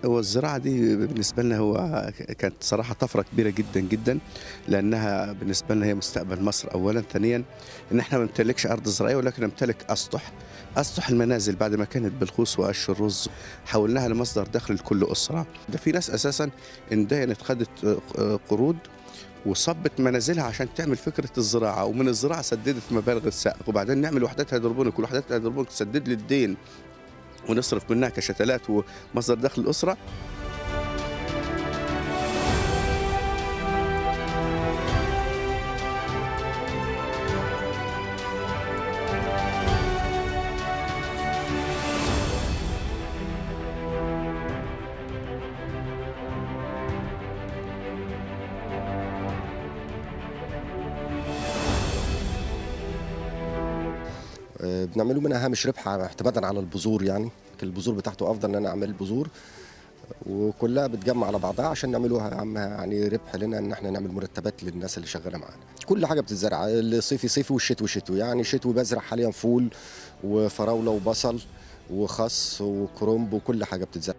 هو الزراعة دي بالنسبة لنا كانت صراحة طفرة كبيرة جدًا، جدًا، لأنها بالنسبة لنا هي مستقبل مصر أولًا، ثانيًا إن إحنا ما نمتلكش أرض زراعية ولكن نمتلك أسطح، أسطح المنازل بعد ما كانت بالخوص وقش الرز حولناها لمصدر دخل لكل أسرة، ده في ناس أساسًا اندهنت خدت قروض وصبِّت منازلها عشان تعمل فكرة الزراعة، ومن الزراعة سددت مبالغ السقف، وبعدين نعمل وحدات هيدروبونيك، والوحدات الهيدروبونيك تسدد لي الدين ونصرف منها كشتلات ومصدر دخل الأسرة. بنعمله منها هامش ربح اعتمادًا على البذور يعني، البذور بتاعته أفضل إن أنا أعمل بذور، وكلّها بتجمّع على بعضها عشان نعملوها يعني ربح لنا إن إحنا نعمل مرتبات للناس اللي شغّالة معانا. كل حاجة بتتزرع، الصيفي صيفي والشتوي شتوي، يعني شتوي بازرع حاليًا فول وفراولة وبصل وخس وكرنب وكل حاجة بتتزرع.